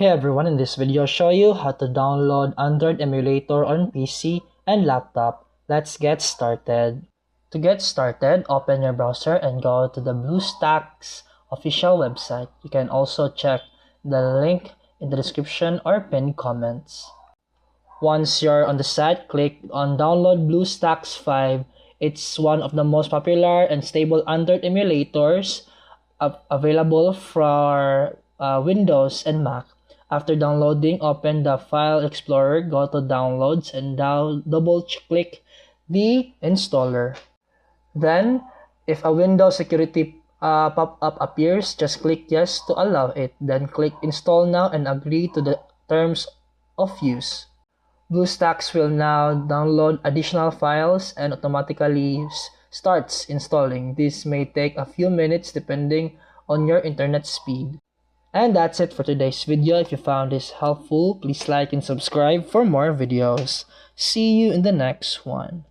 Hey everyone, in this video I'll show you how to download Android emulator on PC and laptop. Let's get started. To get started, open your browser and go to the BlueStacks official website. You can also check the link in the description or pinned comments. Once you're on the site, click on Download BlueStacks 5. It's one of the most popular and stable Android emulators available for Windows and Mac. After downloading, open the File Explorer, go to Downloads, and double-click the installer. Then, if a Windows security pop-up appears, just click Yes to allow it. Then click Install Now and agree to the terms of use. BlueStacks will now download additional files and automatically starts installing. This may take a few minutes depending on your internet speed. And that's it for today's video. If you found this helpful, please like and subscribe for more videos. See you in the next one.